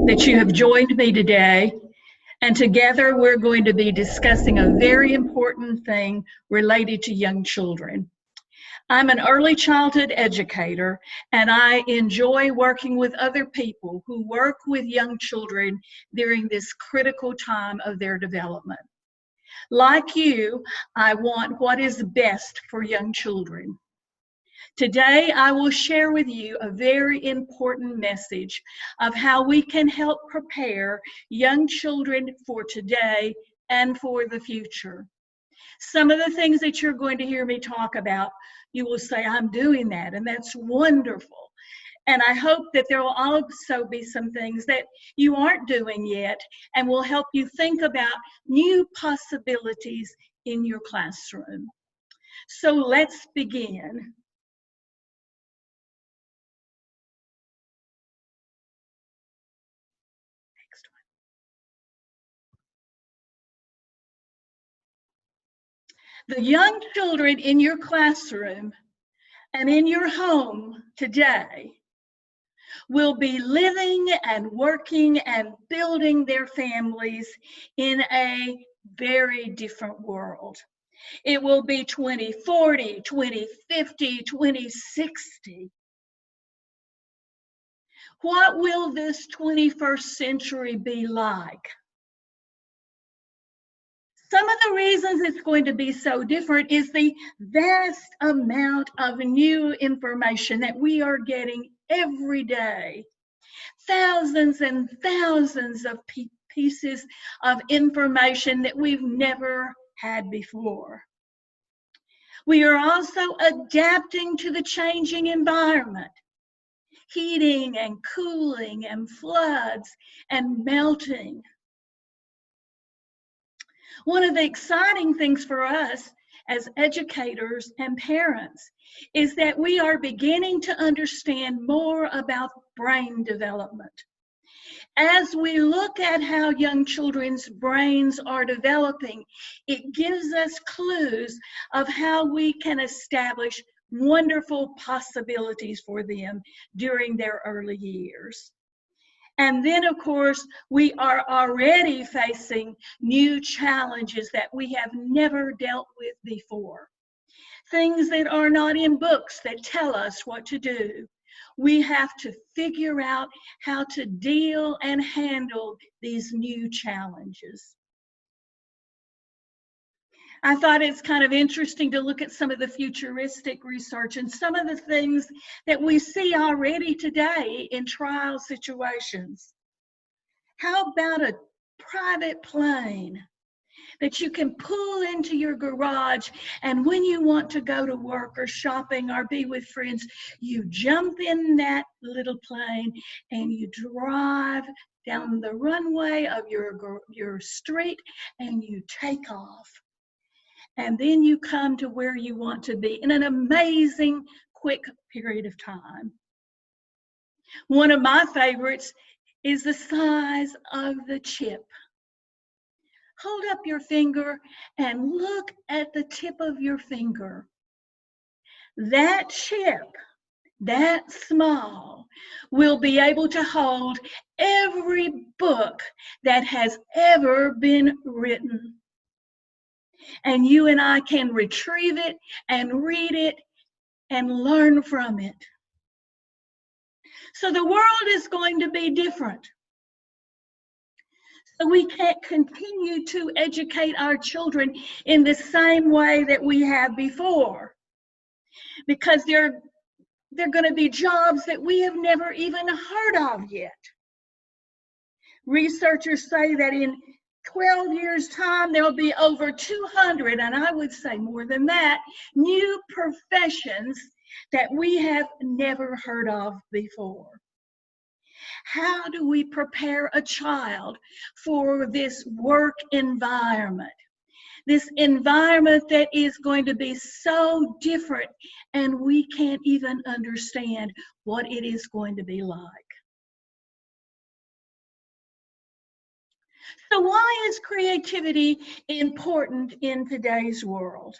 that you have joined me today, and together we're going to be discussing a very important thing related to young children. I'm an early childhood educator, and I enjoy working with other people who work with young children during this critical time of their development. Like you, I want what is best for young children. Today, I will share with you a very important message of how we can help prepare young children for today and for the future. Some of the things that you're going to hear me talk about, you will say, I'm doing that, and that's wonderful. And I hope that there will also be some things that you aren't doing yet and will help you think about new possibilities in your classroom. So let's begin. The young children in your classroom and in your home today will be living and working and building their families in a very different world. It will be 2040, 2050, 2060. What will this 21st century be like? Some of the reasons it's going to be so different is the vast amount of new information that we are getting every day. Thousands and thousands of pieces of information that we've never had before. We are also adapting to the changing environment. Heating and cooling and floods and melting. One of the exciting things for us as educators and parents is that we are beginning to understand more about brain development. As we look at how young children's brains are developing, it gives us clues of how we can establish wonderful possibilities for them during their early years. And then, of course, we are already facing new challenges that we have never dealt with before. Things that are not in books that tell us what to do. We have to figure out how to deal and handle these new challenges. I thought it's kind of interesting to look at some of the futuristic research and some of the things that we see already today in trial situations. How about a private plane that you can pull into your garage, and when you want to go to work or shopping or be with friends, you jump in that little plane and you drive down the runway of your street and you take off. And then you come to where you want to be in an amazing, quick period of time. One of my favorites is the size of the chip. Hold up your finger and look at the tip of your finger. That chip, that small, will be able to hold every book that has ever been written. And you and I can retrieve it and read it and learn from it. So the world is going to be different. So we can't continue to educate our children in the same way that we have before, because they're going to be jobs that we have never even heard of yet. Researchers say that in 12 years' time, there'll be over 200, and I would say more than that, new professions that we have never heard of before. How do we prepare a child for this work environment? This environment that is going to be so different, and we can't even understand what it is going to be like. So why is creativity important in today's world?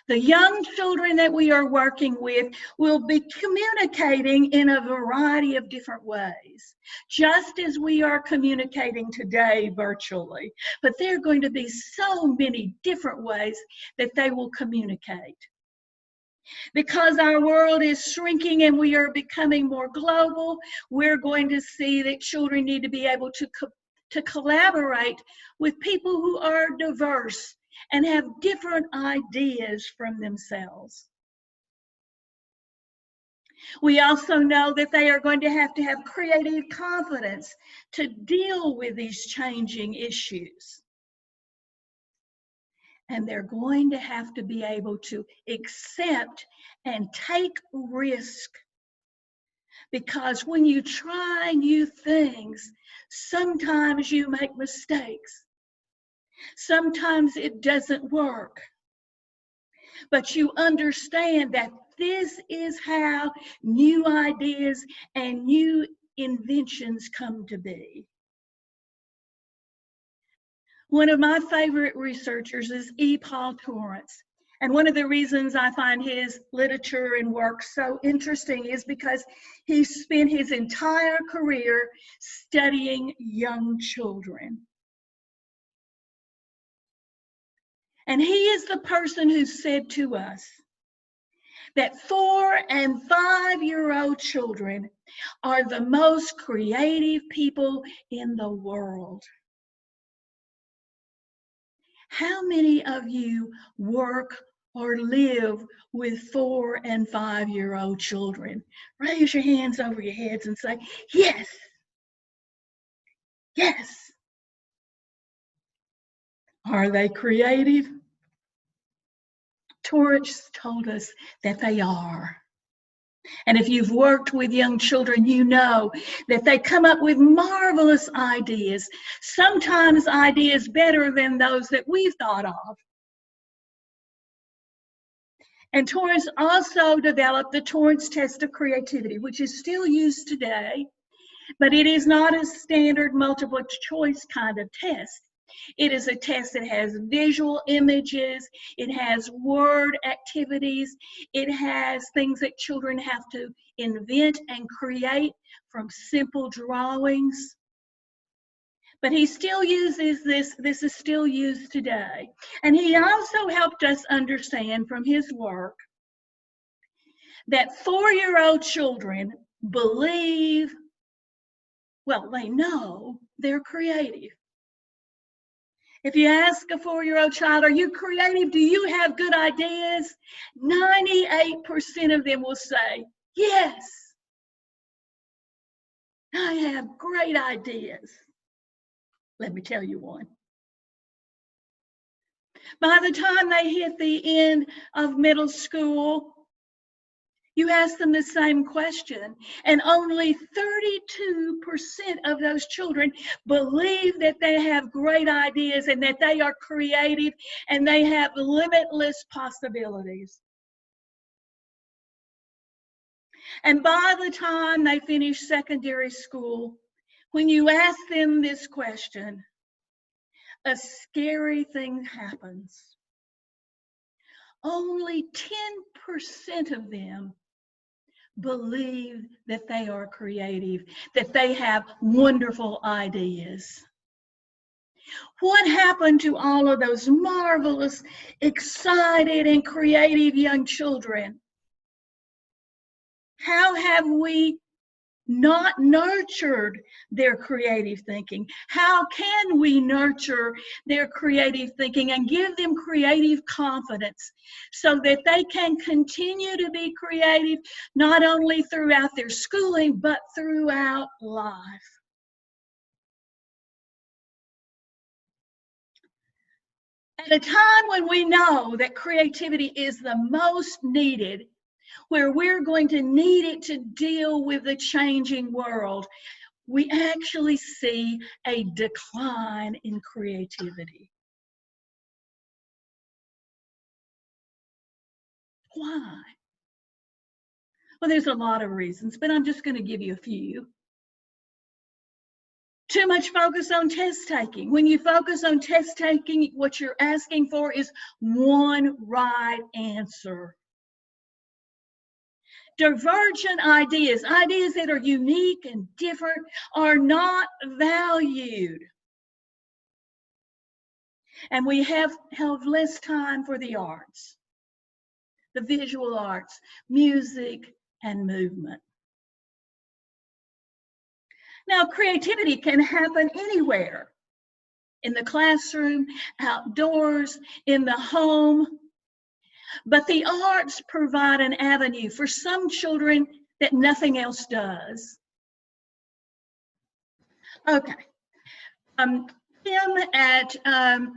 The young children that we are working with will be communicating in a variety of different ways, just as we are communicating today virtually. But there are going to be so many different ways that they will communicate. Because our world is shrinking and we are becoming more global, we're going to see that children need to be able to collaborate with people who are diverse and have different ideas from themselves. We also know that they are going to have creative confidence to deal with these changing issues. And they're going to have to be able to accept and take risk. Because when you try new things, sometimes you make mistakes. Sometimes it doesn't work. But you understand that this is how new ideas and new inventions come to be. One of my favorite researchers is E. Paul Torrance. And one of the reasons I find his literature and work so interesting is because he spent his entire career studying young children. And he is the person who said to us that 4- and 5-year-old children are the most creative people in the world. How many of you work or live with 4- and 5-year-old children? Raise your hands over your heads and say, yes, yes. Are they creative? Torrance told us that they are. And if you've worked with young children, you know that they come up with marvelous ideas, sometimes ideas better than those that we've thought of. And Torrance also developed the Torrance test of creativity, which is still used today, but it is not a standard multiple choice kind of test. It is a test that has visual images, it has word activities, it has things that children have to invent and create from simple drawings. But he still uses this is still used today. And he also helped us understand from his work that 4-year-old children believe, well, they know they're creative. If you ask a 4-year-old child, are you creative? Do you have good ideas? 98% of them will say, yes, I have great ideas. Let me tell you one. By the time they hit the end of middle school, you ask them the same question, and only 32% of those children believe that they have great ideas and that they are creative and they have limitless possibilities. And by the time they finish secondary school, when you ask them this question, a scary thing happens. Only 10% of them believe that they are creative, that they have wonderful ideas. What happened to all of those marvelous, excited, and creative young children? How have we not nurtured their creative thinking? How can we nurture their creative thinking and give them creative confidence so that they can continue to be creative not only throughout their schooling but throughout life? At a time when we know that creativity is the most needed, where we're going to need it to deal with the changing world, we actually see a decline in creativity. Why? Well, there's a lot of reasons, but I'm just going to give you a few. Too much focus on test taking. When you focus on test taking, what you're asking for is one right answer. Divergent ideas, ideas that are unique and different, are not valued. And we have less time for the arts, the visual arts, music, and movement. Now, creativity can happen anywhere, in the classroom, outdoors, in the home, but the arts provide an avenue for some children that nothing else does. Okay. Tim at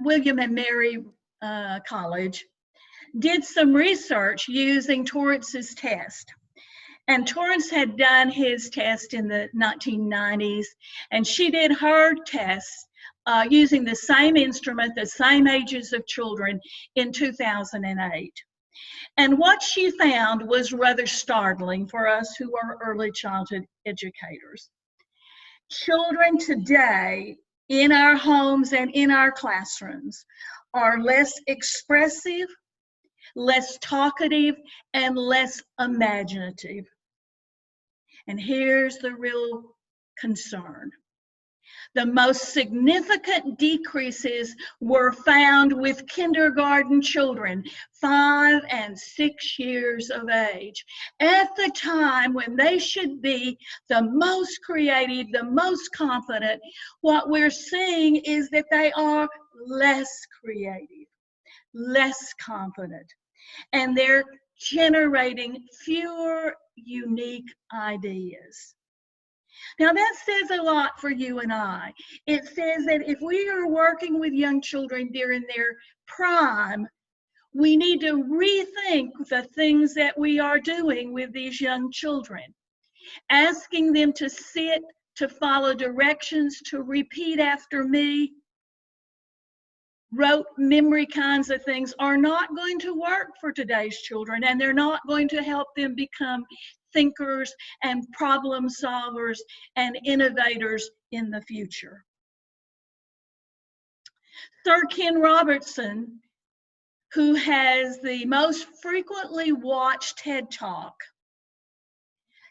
William and Mary College did some research using Torrance's test. And Torrance had done his test in the 1990s, and she did her test using the same instrument, the same ages of children, in 2008. And what she found was rather startling for us who are early childhood educators. Children today in our homes and in our classrooms are less expressive, less talkative, and less imaginative. And here's the real concern. The most significant decreases were found with kindergarten children, 5 and 6 years of age, at the time when they should be the most creative, the most confident. What we're seeing is that they are less creative, less confident, and they're generating fewer unique ideas. Now that says a lot for you and I. It says that if we are working with young children during their prime, we need to rethink the things that we are doing with these young children. Asking them to sit, to follow directions, to repeat after me, rote memory kinds of things are not going to work for today's children, and they're not going to help them become thinkers and problem solvers and innovators in the future. Sir Ken Robertson, who has the most frequently watched TED Talk,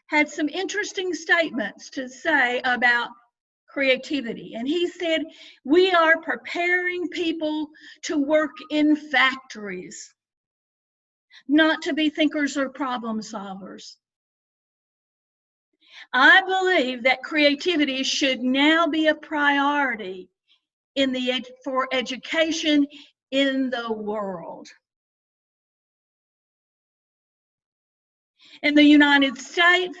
had some interesting statements to say about creativity. And he said, we are preparing people to work in factories, not to be thinkers or problem solvers. I believe that creativity should now be a priority for education in the world. In the United States,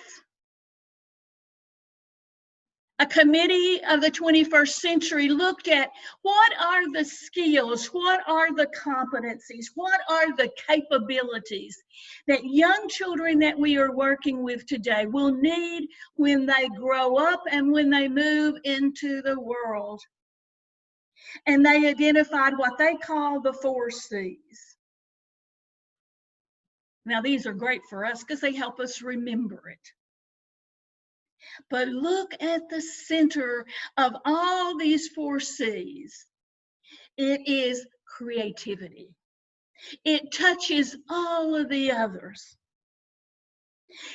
a committee of the 21st century looked at what are the skills, what are the competencies, what are the capabilities that young children that we are working with today will need when they grow up and when they move into the world. And they identified what they call the 4 C's. Now, these are great for us because they help us remember it. But look at the center of all these 4 C's. It is creativity. It touches all of the others.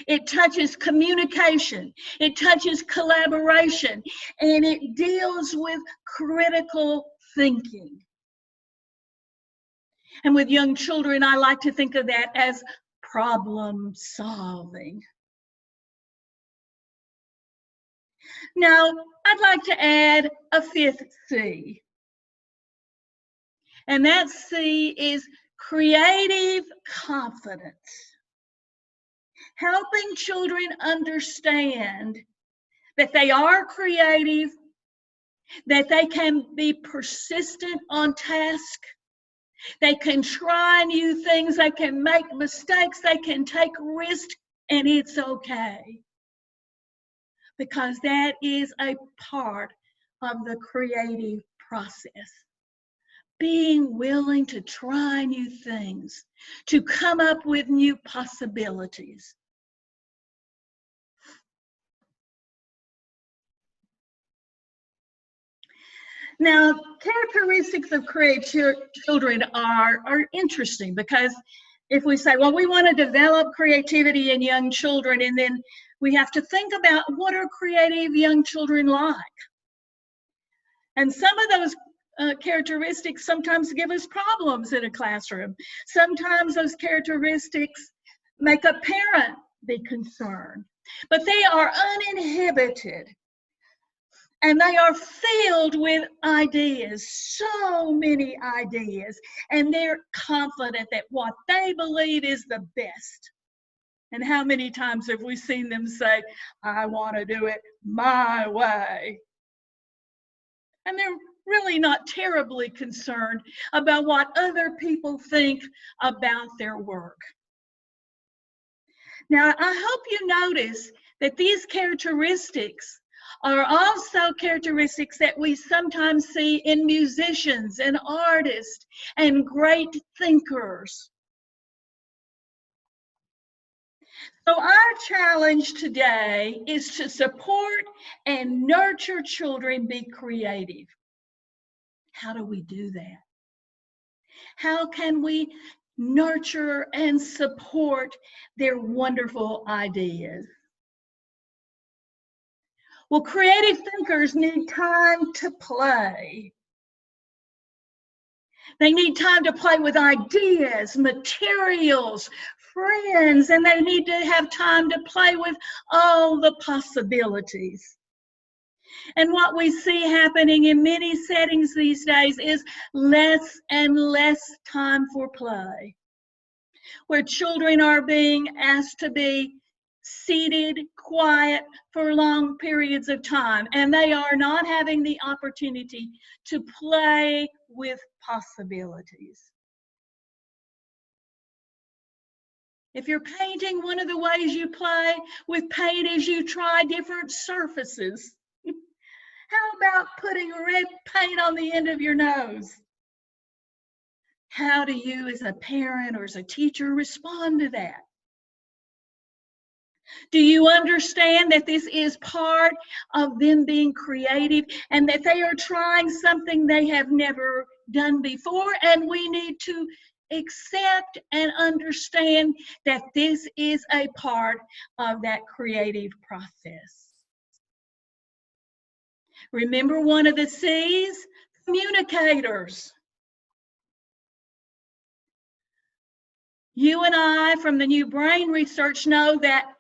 It touches communication. It touches collaboration. And it deals with critical thinking. And with young children, I like to think of that as problem solving. Now, I'd like to add a 5th C. And that C is creative confidence. Helping children understand that they are creative, that they can be persistent on task, they can try new things, they can make mistakes, they can take risks, and it's okay. Because that is a part of the creative process. Being willing to try new things, to come up with new possibilities. Now, characteristics of creative children are interesting because if we say, well, we want to develop creativity in young children, and then we have to think about what are creative young children like. And some of those characteristics sometimes give us problems in a classroom. Sometimes those characteristics make a parent be concerned, but they are uninhibited and they are filled with ideas, so many ideas, and they're confident that what they believe is the best. And how many times have we seen them say, I want to do it my way? And they're really not terribly concerned about what other people think about their work. Now, I hope you notice that these characteristics are also characteristics that we sometimes see in musicians and artists and great thinkers. So our challenge today is to support and nurture children be creative. How do we do that? How can we nurture and support their wonderful ideas? Well, creative thinkers need time to play. They need time to play with ideas, materials, friends, and they need to have time to play with all the possibilities. And what we see happening in many settings these days is less and less time for play, where children are being asked to be seated, quiet for long periods of time, and they are not having the opportunity to play with possibilities. If you're painting, one of the ways you play with paint is you try different surfaces. How about putting red paint on the end of your nose? How do you as a parent or as a teacher respond to that? Do you understand that this is part of them being creative and that they are trying something they have never done before, and we need to accept and understand that this is a part of that creative process. Remember one of the C's? Communicators. You and I from the New Brain research know that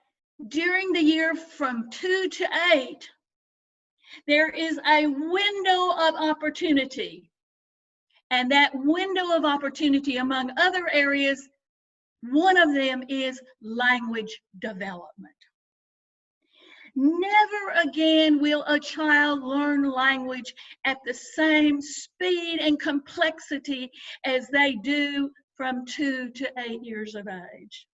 during the year from 2 to 8, there is a window of opportunity. And that window of opportunity, among other areas, one of them is language development. Never again will a child learn language at the same speed and complexity as they do from 2 to 8 years of age.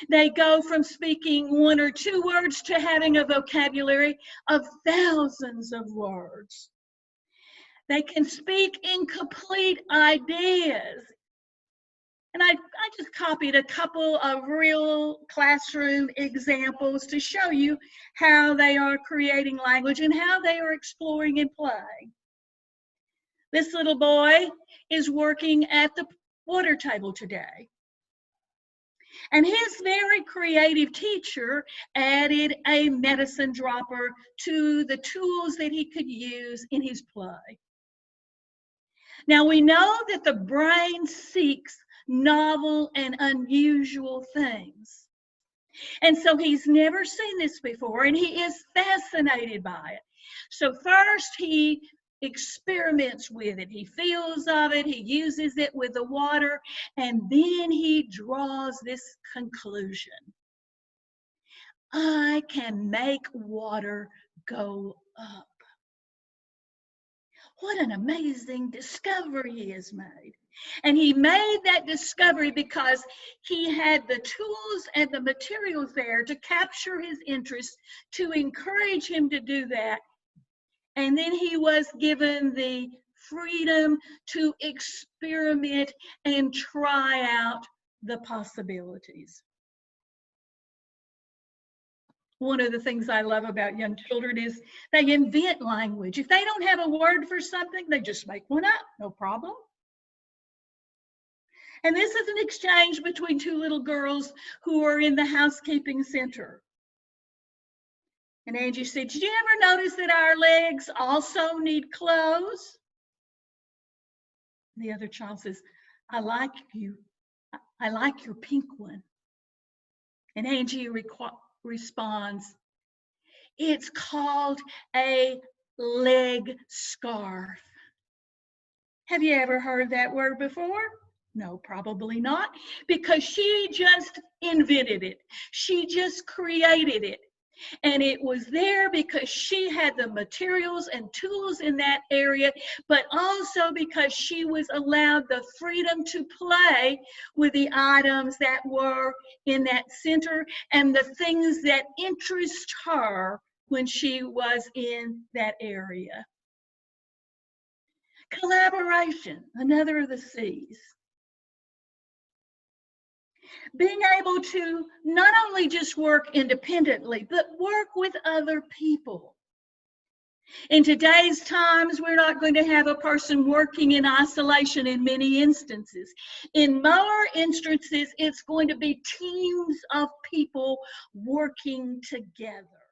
They go from speaking 1 or 2 words to having a vocabulary of thousands of words. They can speak incomplete ideas. And I just copied a couple of real classroom examples to show you how they are creating language and how they are exploring in play. This little boy is working at the water table today. And his very creative teacher added a medicine dropper to the tools that he could use in his play. Now we know that the brain seeks novel and unusual things. And so he's never seen this before, and he is fascinated by it. So first he experiments with it. He feels of it, he uses it with the water, and then he draws this conclusion. I can make water go up. What an amazing discovery he has made. And he made that discovery because he had the tools and the materials there to capture his interest, to encourage him to do that. And then he was given the freedom to experiment and try out the possibilities. one of the things I love about young children is they invent language. If they don't have a word for something, they just make one up, no problem. And this is an exchange between two little girls who are in the housekeeping center. And Angie said, did you ever notice that our legs also need clothes? The other child says, I like your pink one. And Angie responds, it's called a leg scarf. Have you ever heard that word before? No, probably not, because she just invented it. She just created it. And it was there because she had the materials and tools in that area, but also because she was allowed the freedom to play with the items that were in that center and the things that interest her when she was in that area. Collaboration, another of the C's. Being able to not only just work independently, but work with other people. In today's times, we're not going to have a person working in isolation in many instances. In more instances, it's going to be teams of people working together.